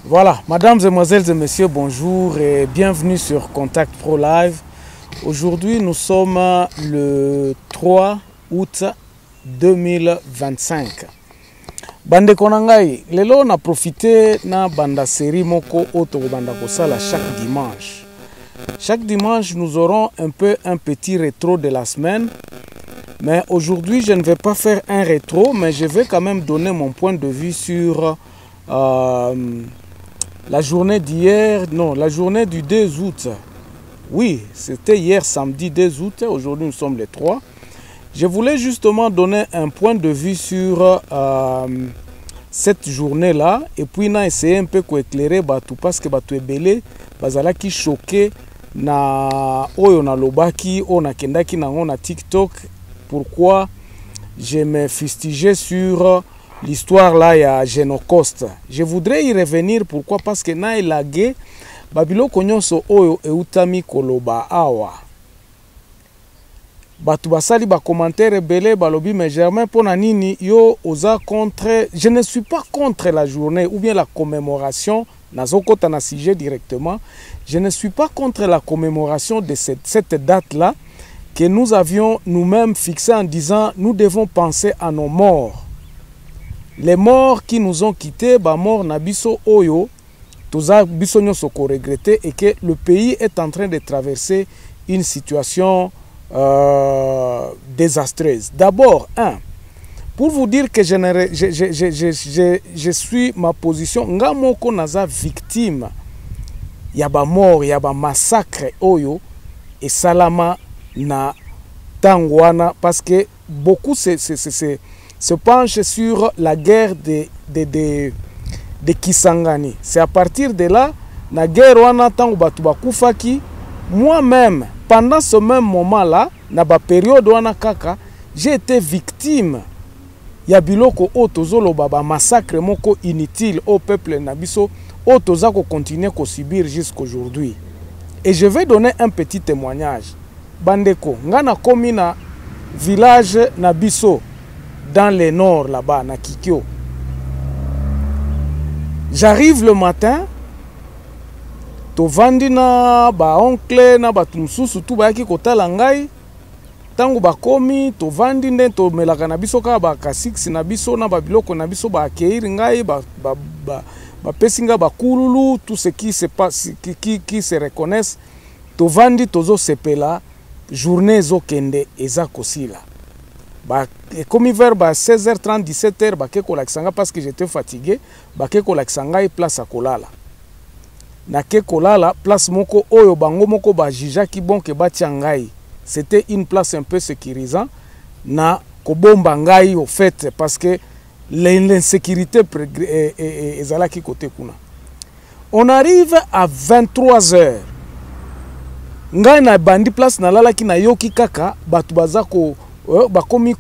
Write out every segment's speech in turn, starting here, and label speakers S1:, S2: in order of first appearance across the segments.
S1: Voilà, mesdames, mesdemoiselles et messieurs, bonjour et bienvenue sur Contact Pro Live. Aujourd'hui, nous sommes le 3 août 2025. Bande Konangai, lelo on a profité na banda série moko auto banda kosala chaque dimanche. Chaque dimanche, nous aurons un petit rétro de la semaine. Mais aujourd'hui, je ne vais pas faire un rétro, mais je vais quand même donner mon point de vue sur la journée d'hier, non, la journée du 2 août. Oui, c'était hier samedi 2 août, aujourd'hui nous sommes le 3. Je voulais justement donner un point de vue sur cette journée-là et puis on a essayé un peu d'éclairer Batou parce que Batou est belé, bazala qui choqué na oyo na lobaki, on a kendaki na on a TikTok. Pourquoi je me fustigé sur l'histoire là, il y a Génocoste. Je voudrais y revenir. Pourquoi? Parce que na elage babilo konyoso oyo eutami koloba awa. Batu basali ba commentaire belé balobi mais Germain pona nini yo oza contre. Je ne suis pas contre la journée ou bien la commémoration. Nazokota na sujet directement. Je ne suis pas contre la commémoration de cette date là que nous avions nous-mêmes fixé en disant nous devons penser à nos morts. Les morts qui nous ont quittés, bah mort nabiso oyo, toza biso nyoso ko regretter et que le pays est en train de traverser une situation désastreuse. D'abord, pour vous dire que je suis ma position, nga moko naza victime, yaba mort, yaba massacre oyo et salama na tangwana parce que beaucoup se penche sur la guerre de Kisangani. C'est à partir de là, la guerre wana tango batu bakufaki, moi-même, pendant ce même moment-là, na ba période wana kaka, j'ai été victime ya biloko o tozolo baba massacre moko inutile au peuple nabiso, o tozako continuer ko subir jusqu'aujourd'hui. Et je vais donner un petit témoignage. Bandeko, ngana komi na village nabiso, dans le nord là-bas, na Kikyo. J'arrive le matin, to vandi na ba oncle na ba tumsusu tu ba ki kotala ngai, tango ba komi to vandi nde to melaka na biso ka ba kasiksi na biso na ba biloko na biso ba akeiri ngai ba pesinga ba kululu, tout ce qui se passe qui se reconnaissent, to vandi tozo sepela journée zo kende eza kosila. Comme vers 16h30, 17h, parce que j'étais fatigué, et place à Kolala. Na ke Kolala, place moko oyo bango moko ba jija ki bon ke batiangai. C'était une place un peu sécurisante. Na kobomba ngai au fait parce que l'insécurité ezala ki côté kuna. On arrive à 23h. Ngai na bandi place na lala ki na yoki kaka batu bazako bakomi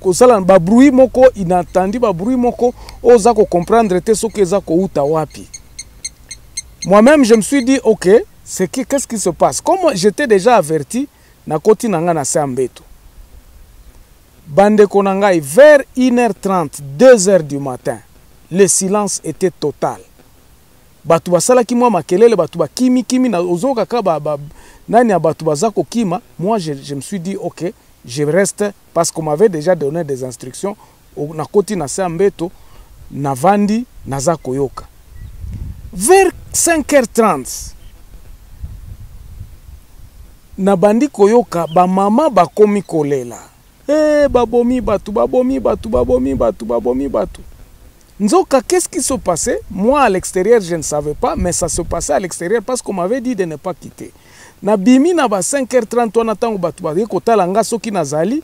S1: kosala ba bruit moko inattendu ba bruit moko oza ko comprendre te ce que za ko uta wapi. Moi-même je me suis dit OK, qu'est-ce qui se passe? Comme j'étais déjà averti na koti nanga na Sambeto. Bande konangai vers 1h30, 2h du matin, le silence était total. Batu basala ki mwa makelele batu ba kimi na ozoka ka nani batu bazako kima. Moi je me suis dit OK, je reste parce qu'on m'avait déjà donné des instructions na koti na Sambeto na vandi naza koyoka. Vers 5h30 na bandi koyoka ba mama bakomi kolela. Babomi batu. Nzoka, qu'est-ce qui se passait? Moi à l'extérieur je ne savais pas, mais ça se passait à l'extérieur parce qu'on m'avait dit de ne pas quitter. Na bimi na ba 5h30 wana tango batu ba kotala nga soki nazali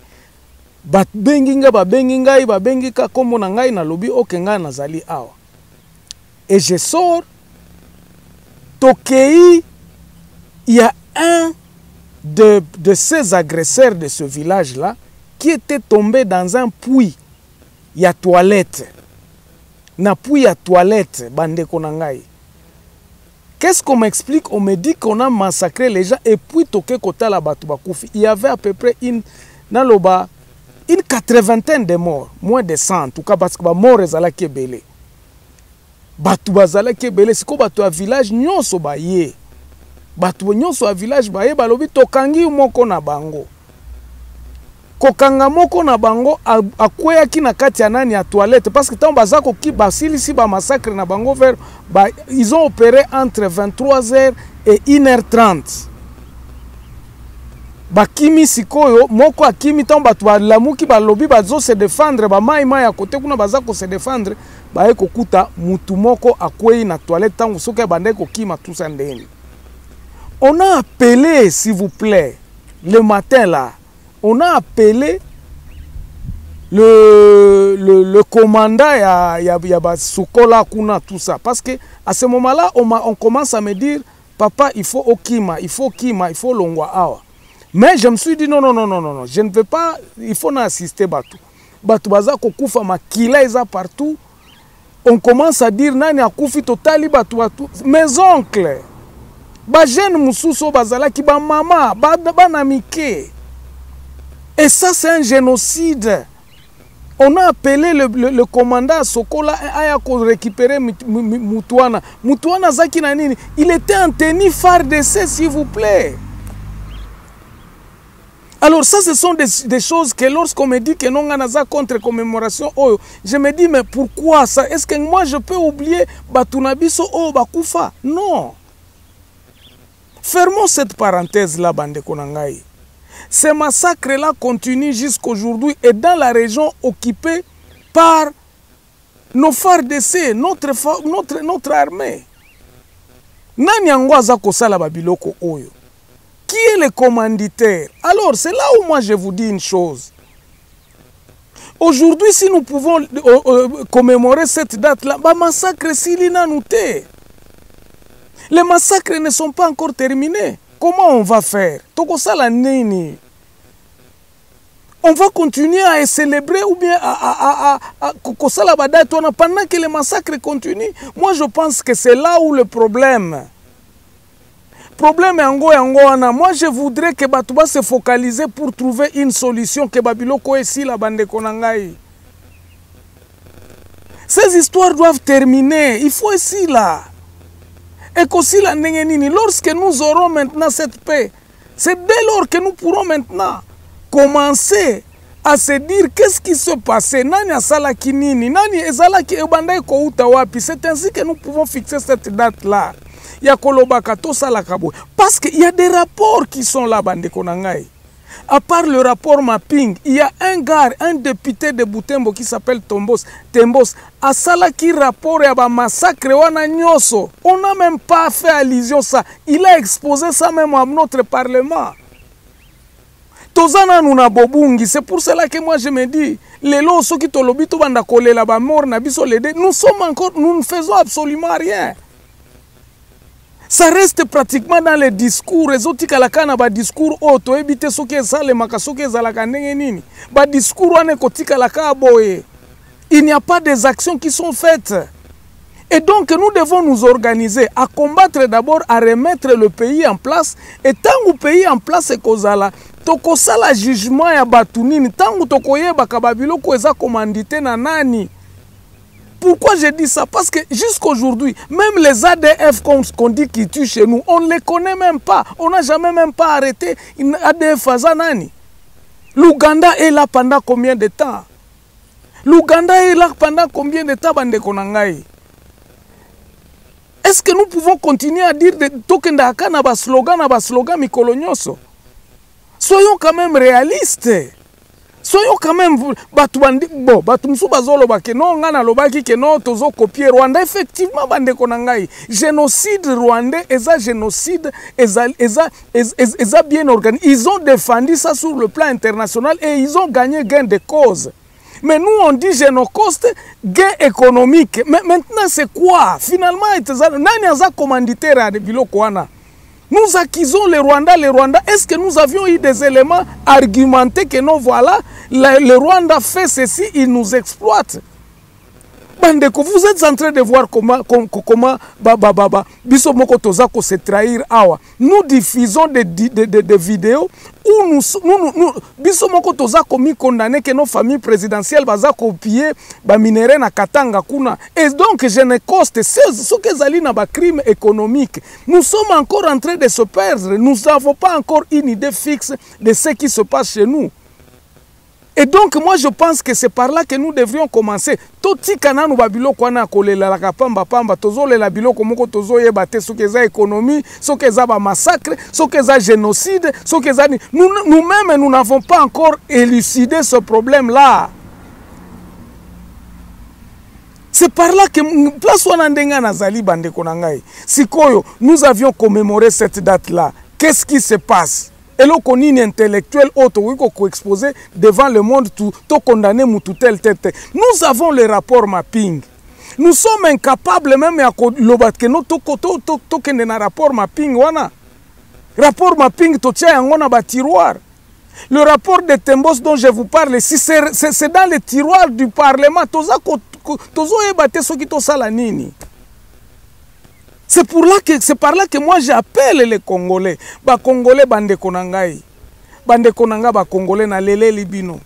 S1: bat benginga ba benginga ba bengika komo na ngai na lobi okenga nazali awa. Et je sors Tokei, il y a un de ces agresseurs de ce village là qui était tombé dans un puits. Il y a toilette. Na puits à toilette bande konangai. Qu'est-ce qu'on m'explique? On me dit qu'on a massacré les gens et puis toke kota la batu bakufi. Il y avait à peu près une 80aine de morts, moins de 100 en tout cas parce que mort ezala ki belé. batu bazalaki ebele siko batu ya village nyonso baye batu nyonso ya village baye balobi tokangi moko na bango kokanga moko na bango akweyaki na kati ya nani ya toilette parce que tant baza koki basilisi ba massacre na bango vers ils ont opéré entre 23h et 1h30 bakimi sikoyo moko akimi tant batu balamuki balobi bazo se défendre ba mai ya kote kuna baza ko se défendre baye kokuta mutu moko akwei na toilette tangu soka bande kokima tout ça ndeni. On a appelé s'il vous plaît le matin là. On a appelé le commandant ya Sukola kuna tout ça parce que à ce moment-là on commence à me dire papa il faut okima, il faut longwa awa. Mais je me suis dit non, je ne veux pas, il faut assister batu. Batu baza kokufa makila eza partout. On commence à dire nani akufi totali batu. Mes oncles, ba jeune mususo bazala ki ba mama, ba namike. Et ça c'est un génocide. On a appelé le commandant Sokola à récupérer Mutuana. Mutuana zaki na nini? Il était en tenue FARDC s'il vous plaît. Alors ça, ce sont des choses que lorsqu'on me dit que non, on a contre commémoration, oh, je me dis, mais pourquoi ça? Est-ce que moi, je peux oublier Batunabiso, oh, Bakufa? Non. Fermons cette parenthèse-là, Bande Konangaï. Ces massacres-là continuent jusqu'aujourd'hui et dans la région occupée par nos FARDC, notre armée. Nani angwaza kosala babiloko oyo? Qui est le commanditaire? Alors, c'est là où moi je vous dis une chose. Aujourd'hui, si nous pouvons commémorer cette date-là, bah massacre Silina Nouté. Les massacres ne sont pas encore terminés. Comment on va faire? Tokosala nini? On va continuer à célébrer ou bien à kosala badate pendant que les massacres continuent. Moi, je pense que c'est là où le problème. Problème est moi je voudrais que Batouba se focalise pour trouver une solution que Babiloko est si la bande konangai. Ces histoires doivent terminer. Il faut ici là. Et qu'aussi la nengenini, lorsque nous aurons maintenant cette paix, c'est dès lors que nous pourrons maintenant commencer à se dire qu'est-ce qui se passait. Nani asala kinini, nani ezala ki ebandai ko utawapi. C'est ainsi que nous pouvons fixer cette date là. Parce qu'il y a des rapports qui sont là, Bande Konangai. À part le rapport mapping, il y a un gars, un député de Butembo qui s'appelle Tembos. À Sala qui rapport à un massacre, on n'a même pas fait allusion à ça. Il a exposé ça même à notre parlement. Tozana nuna bobungi, c'est pour cela que moi je me dis, les lots qui tolobito banda kole la ba mort na biso lede, nous sommes encore, nous ne faisons absolument rien. Ça reste pratiquement dans les discours. Les autres kalakana ba discours auto ebite soke sale makasoke zalaka nini. Ba discours ane kotika laka boye. Il n'y a pas des actions qui sont faites. Et donc nous devons nous organiser à combattre d'abord, à remettre le pays en place. Et tant que le pays en place est kozala, tokosala jugement ya batunini, tant que tokoye bakababilo ko eza commandité na nani. Pourquoi je dis ça? Parce que jusqu'aujourd'hui, même les ADF qu'on dit qui tuent chez nous, on ne les connaît même pas. On n'a jamais même pas arrêté une ADF Azanani. L'Ouganda est là pendant combien de temps? L'Ouganda est là pendant combien de temps, Bande Konangai? Est-ce que nous pouvons continuer à dire de Tokendaka na ba slogan mikolonyoso? Soyons quand même réalistes. Soyons quand même bon, copier Rwanda effectivement bande konangai génocide rwandais génocide bien organisé. Ils ont défendu ça sur le plan international et ils ont gagné gain de cause. Mais nous on dit génocide, gain économique. Mais maintenant c'est quoi? Finalement nani aza commanditaire de biloko wana? Nous accusons les Rwandais. Est-ce que nous avions eu des éléments argumentés que non, voilà, le Rwanda fait ceci, il nous exploite? Bandeko, vous êtes en train de voir comment biso moko toza ko se trahir awa. Nous diffusons des vidéos où nous biso moko toza komi condamné que nos familles présidentielles baza copier ba minéré na Katanga kuna. Et donc je ne coste ce que zali na ba crime économique. Nous sommes encore en train de se perdre. Nous n'avons pas encore une idée fixe de ce qui se passe chez nous. Et donc, moi, je pense que c'est par là que nous devrions commencer. Toti kananu babilo kwana kolela la kapamba pamba tozo le la bilo komoko tozo yebate so keza économie, so keza ba massacre, so keza génocide, so keza nous-mêmes nous n'avons pas encore élucidé ce problème-là. C'est par là que place wanandenga nazali bande konangai. Sikoyo, nous avions commémoré cette date-là. Qu'est-ce qui se passe? Et là, on est intellectuel, auto exposé devant le monde, tout condamné, tout tel. Nous avons le rapport mapping. Nous sommes incapables même à que nous avons un rapport mapping. Rapport mapping, tout tient en tiroir. Le rapport de Tembos dont je vous parle, si c'est dans le tiroir du Parlement, tout ça, c'est par là que moi j'appelle les Congolais. Ba Congolais bande konangai. Bande konanga ba Congolais na lele libino.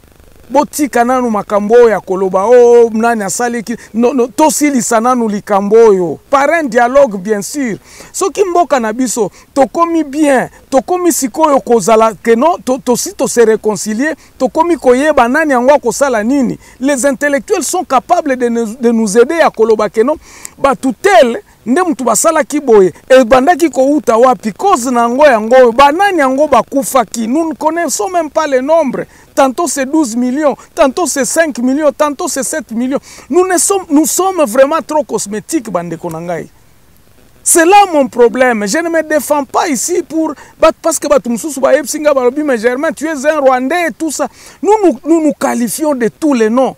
S1: Boti kananu makambo ya koloba oh nani asali ki no tosili sananu likambo yo. Par un dialogue bien sûr. Soki mboka na biso tokomi bien, tokomi sikoyo kozala que non to se réconcilier, tokomi koyeba nani angwa kosala nini. Les intellectuels sont capables de nous aider à koloba que non ba tutel nde mutu basala kiboye e bandaki ko uta wapi cause na ngo ya ngo banani yango bakufaki. Nous ne connaissons même pas les nombres. Tantôt c'est 12 millions, tantôt c'est 5 millions, tantôt c'est 7 millions. Nous sommes vraiment trop cosmétiques bande konangai. C'est là mon problème. Je ne me défends pas ici parce que mais Germain, tu es un Rwandais et tout ça. Nous qualifions de tous les noms.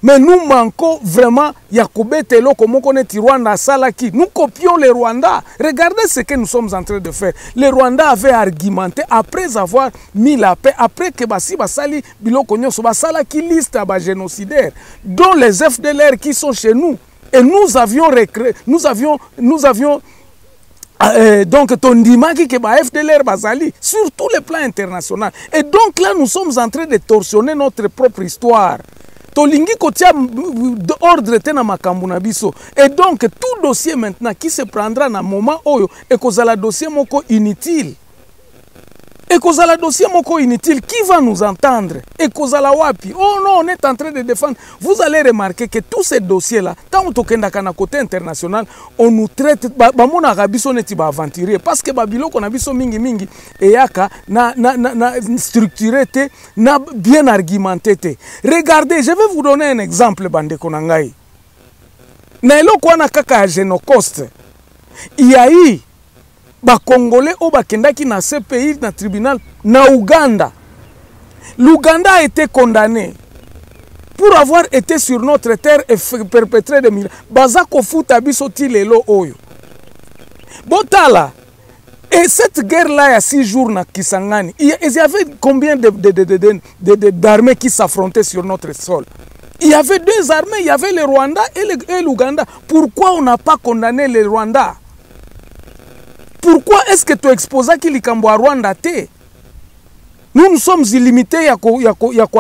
S1: Mais nous manquons vraiment Yakoube Telo, comme on connaît Rwanda Salaki. Nous copions les Rwandais. Regardez ce que nous sommes en train de faire. Les Rwandais avaient argumenté après avoir mis la paix, après que Basi Basali Biloko Nyoso Basalaki liste à génocidaires, dont les FDLR qui sont chez nous. Et nous avions donc Tondimaki que ba FDLR Basali sur tous les plans internationaux. Et donc là nous sommes en train de torsionner notre propre histoire. Tolingi kotia ordre tena makambu na biso. Et donc tout dossier maintenant qui se prendra na moment oyo et kozala dossier moko inutile. Et kozala dossier moko inutile, qui va nous entendre? Et kozala wapi? Oh non, on est en train de défendre. Vous allez remarquer que tous ces dossiers-là, tant on tokenda kana côté international, on nous traite ba mona rabiso neti ba aventurier parce que babilo kona biso mingi et yaka na structuré te, na bien argumenté te. Regardez, je vais vous donner un exemple bande konangai. Na eloko wana kaka Génocoste. Il y a eu ba Congolais au bakendaki na ce pays na tribunal na Ouganda. L'Ouganda a été condamné pour avoir été sur notre terre et perpétré des miracles. Bazako futa biso ti lelo oyo. Botala. Et cette guerre-là, il y a 6 jours na Kisangani. Il y avait combien d'armées qui s'affrontaient sur notre sol? Il y avait 2 armées, il y avait le Rwanda et l'Ouganda. Pourquoi on n'a pas condamné le Rwanda? Pourquoi est-ce que tu exposes qu'il y a Rwanda te? Nous sommes illimités à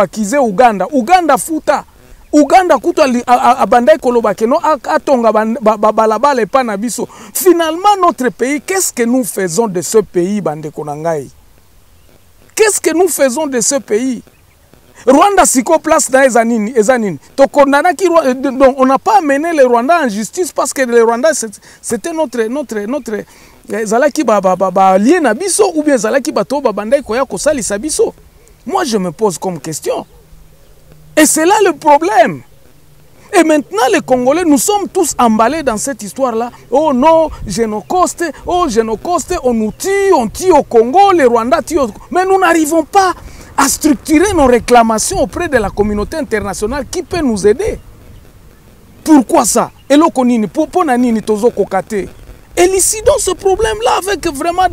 S1: accuser Ouganda. Ouganda futa. Ouganda kuta abandai koloba keno atonga balabala et pas nabiso. Finalement notre pays, qu'est-ce que nous faisons de ce pays bande konangai? Qu'est-ce que nous faisons de ce pays? Rwanda siko place na ezanini. Donc on n'a pas amené le Rwanda en justice parce que le Rwanda c'était notre zalaki lié na biso ou bien zalaki bato babandai koya kosalisa biso. Moi je me pose comme question. Et c'est là le problème. Et maintenant les Congolais, nous sommes tous emballés dans cette histoire-là. Oh non, Génocoste, on nous tue, on tue au Congo, les Rwandais tuent au Congo. Mais nous n'arrivons pas à structurer nos réclamations auprès de la communauté internationale qui peut nous aider. Pourquoi ça? Et l'okonini, pour nanini tozo kokate. Élucidons ce problème-là avec vraiment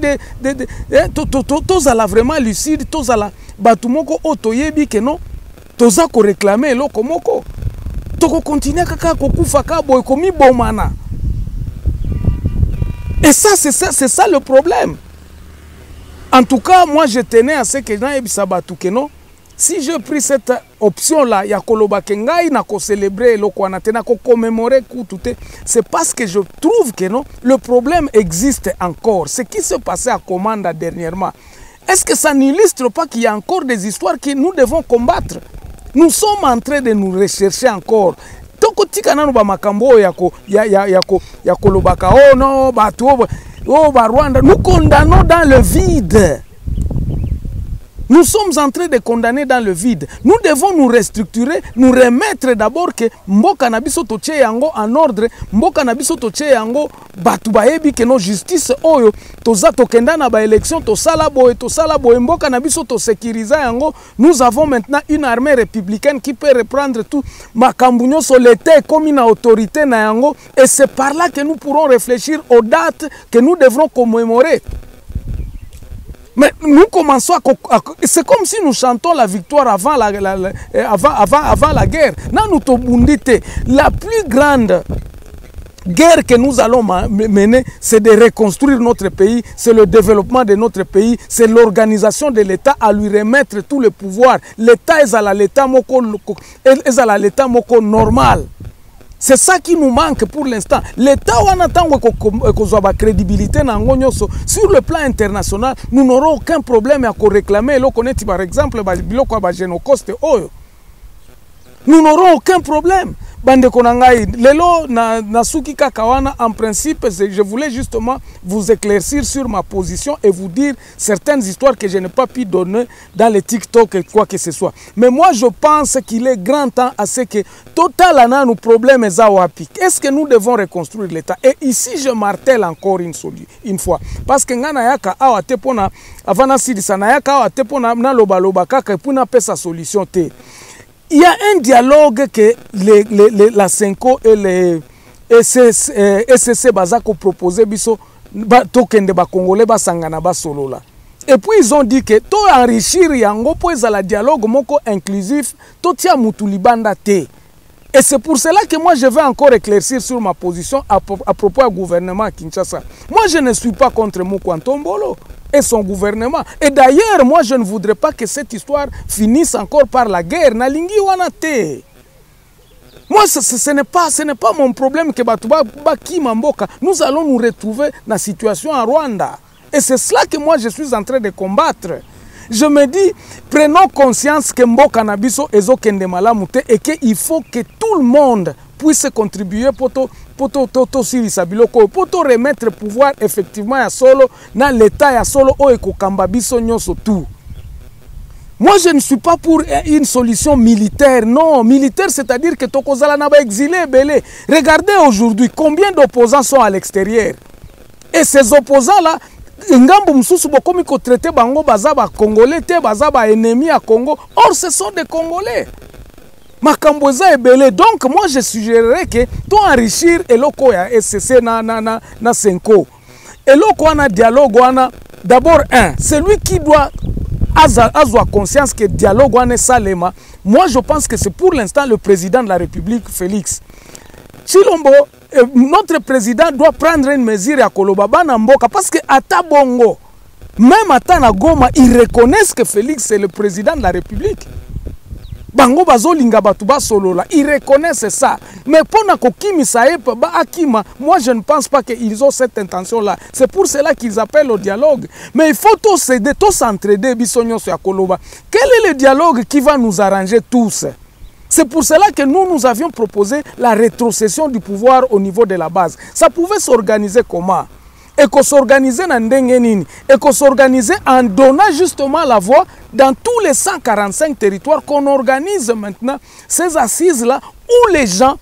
S1: tozala vraiment lucide, tozala batumoko otoyebi que non, tozako réclamer lokomoko. toko continuer kaka kokufa ka boy komi bomana. Et ça c'est ça le problème. En tout cas, moi je tenais à ce que non, si j'ai pris cette option-là, ya koloba kengai na ko célébrer loko na tena ko commémorer tout, c'est parce que je trouve que non, le problème existe encore. Ce qui s'est passé à Komanda dernièrement, est-ce que ça n'illustre pas qu'il y a encore des histoires que nous devons combattre? Nous sommes en train de nous rechercher encore. Toko tika nanu ba makambo ya kolobaka oh non batu oh ba Rwanda, nous condamnons dans le vide. Nous sommes en train de condamner dans le vide. Nous devons nous restructurer, nous remettre d'abord que mboka na biso toche yango en ordre, mboka na biso toche yango batu baebi que nos justice oyo toza tokenda na ba élection to sala boy mboka na biso to sécuriser yango. Nous avons maintenant une armée républicaine qui peut reprendre tout makambu nyonso l'état comme une autorité na yango, et c'est par là que nous pourrons réfléchir aux dates que nous devrons commémorer. Mais nous commençons à... C'est comme si nous chantons la victoire avant la guerre. La plus grande guerre que nous allons mener, c'est de reconstruire notre pays, c'est le développement de notre pays, c'est l'organisation de l'État à lui remettre tout le pouvoir. L'État est à l'État moko normal. C'est ça qui nous manque pour l'instant. L'État a une crédibilité sur le plan international. Nous n'aurons aucun problème à réclamer. Par exemple, nous n'aurons aucun problème. Bande konangai lelo na suki kakawana, en principe je voulais justement vous éclaircir sur ma position et vous dire certaines histoires que je n'ai pas pu donner dans les TikTok et quoi que ce soit. Mais moi je pense qu'il est grand temps à ce que total ana nos problèmes zawapi. Est-ce que nous devons reconstruire l'État? Et ici je martèle encore une fois parce que ngana yaka awa tepona avana sidisa na yaka awa tepona na loba kaka puna pesa solution te. Il y a un dialogue que la Senko et les SCC Bazako proposé biso tokende ba Congolais ba sangana ba solola. Et puis ils ont dit que to enrichir yango po la dialogue moko inclusif to tia mutu libanda te. Et c'est pour cela que moi je vais encore éclaircir sur ma position à propos du gouvernement à Kinshasa. Moi je ne suis pas contre Mokwantombolo et son gouvernement. Et d'ailleurs, moi je ne voudrais pas que cette histoire finisse encore par la guerre. Nalingi wanate. Moi ce n'est pas mon problème que Batuba Kimamboka. Nous allons nous retrouver dans la situation en Rwanda. Et c'est cela que moi je suis en train de combattre. Je me dis, prenons conscience que Mboka Nabiso ezo kende malamute et qu'il faut que tout le monde puisse contribuer pour remettre le pouvoir effectivement à solo dans l'état à solo o ekokamba biso nyonso tout. Moi je ne suis pas pour une solution militaire. Non, militaire c'est-à-dire que tokozala na ba exilé belé. Regardez aujourd'hui combien d'opposants sont à l'extérieur. Et ces opposants là ngambo msusu bokomi ko traiter bango bazaba congolais te bazaba ennemi à Congo. Or ce sont des Congolais. Makamboza ebele. Donc moi je suggérerais que to enrichir eloko ya SCC na Senko. Eloko wana dialogue wana d'abord celui qui doit avoir conscience que dialogue wana salema. Moi je pense que c'est pour l'instant le président de la République Félix Tshilombo. Notre président doit prendre une mesure à Kolobaba Namboka parce que à Tabongo, même à Tanagoma, ils reconnaissent que Félix est le président de la République. Bango bazo linga batuba solola, ils reconnaissent ça. Mais pour Nakokimi Saep, Akima, moi je ne pense pas qu'ils ont cette intention-là. C'est pour cela qu'ils appellent au dialogue. Mais il faut tous s'aider, tous s'entraider, bisognos à Koloba. Quel est le dialogue qui va nous arranger tous? C'est pour cela que nous avions proposé la rétrocession du pouvoir au niveau de la base. Ça pouvait s'organiser comment? Et qu'on s'organisait et qu'on s'organisait en donnant justement la voix dans tous les 145 territoires, qu'on organise maintenant ces assises-là où les gens,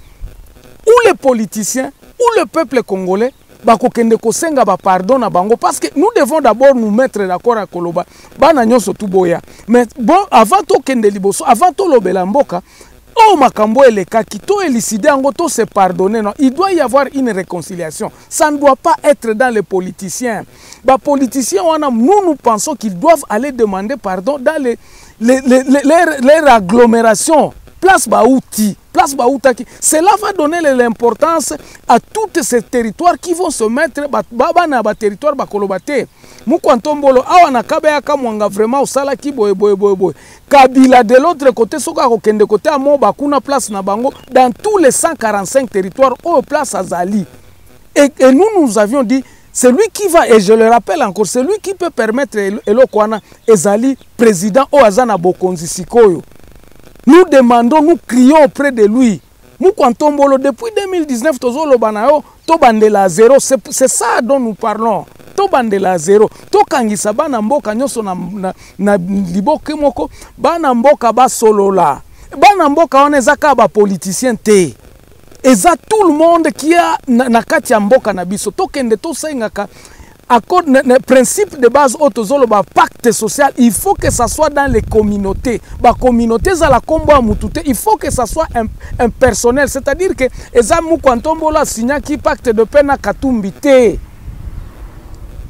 S1: où les politiciens, où le peuple congolais, pardon à Bango, parce que nous devons d'abord nous mettre d'accord à Koloba. Mais bon, avant tout Kende Liboso, avant tout Lobelamboka, oh makambo eleka kito élucider angoto se pardonner. Non, il doit y avoir une réconciliation. Ça ne doit pas être dans les politiciens. Les politiciens, nous pensons qu'ils doivent aller demander pardon dans les agglomérations. Place Baouti, place baoutaki. Cela va donner l'importance à tous ces territoires qui vont se mettre na ba territoire bakolobate. Mukwantombolo awa na kabeyaka mwanga vraiment osala ki boye. Kabila de l'autre côté soka kokende côté amo bakuna place na bango dans tous les 145 territoires au place Azali. Et nous avions dit celui qui va, et je le rappelle encore, celui qui peut permettre Elokwana Ezali, président Oazana Bokonzi Sikoyo. Nous demandons, nous crions auprès de lui. Mukwantombolo, depuis 2019, Tozolo Banao, Tobandela zéro. C'est ça dont nous parlons. Tobandela zéro. Tokangisa bana mboka nyoso na liboke moko, bana mboka ba solola. Bana mboka on ezaka ba politicien te. Et ça, tout le monde qui a na kati ya mboka na biso tokende to sengaka accord le principe de base autozolo ba pacte social, il faut que ça soit dans les communautés. Ba communauté za la kombo a mutute, il faut que ça soit un personnel, c'est-à-dire que eza Mukwantombola signa qui pacte de paix na Katumbi te.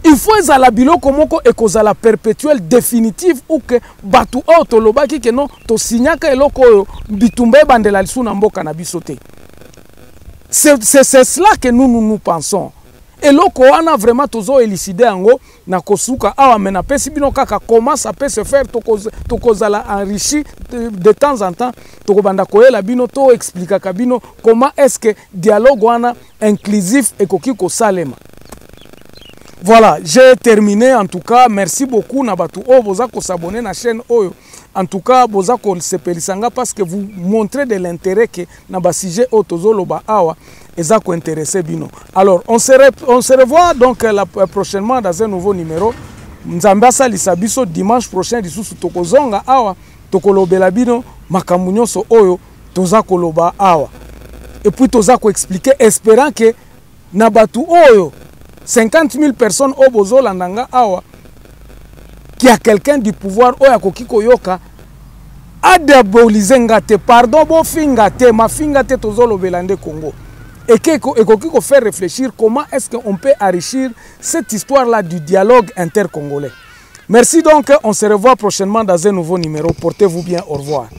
S1: Il faut que la biloko moko ekozala perpétuelle définitive ou que batu auto lobaki que non to signaka eloko bitumbe bandela lisu na mboka na biso te. C'est cela que nous pensons. Et loko wana vraiment tozo élucider ango na kosuka awa mena pesi bino kaka comment ça peut se faire tokozala enrichi de temps en temps tokobanda koyela bino to expliquer kabino comment est-ce que dialogue wana inclusif ekoki ko salema. Voilà, j'ai terminé en tout cas. Merci beaucoup Nabatu. Oh, vous avez s'abonner à la chaîne Oyo. En tout cas, vous avez se parce que vous montrez de l'intérêt que Naba sujet Otozoloba Awa et ça intéressé bino. Alors, on se revoit donc prochainement dans un nouveau numéro. Nzambasa Lisabiso dimanche prochain disusu tokozonga Awa tokolobela bino makamunyo so Oyo toza koloba Awa. Et puis toza ko expliquer espérant que Nabatu Oyo 50 000 personnes au bozo landanga awa qui a quelqu'un du pouvoir oya kokiko yoka adabolize ngate pardon bo fingate ma fingate tozolo belande Congo et kokiko faire réfléchir comment est-ce qu'on peut enrichir cette histoire là du dialogue intercongolais. Merci donc, on se revoit prochainement dans un nouveau numéro. Portez-vous bien, au revoir.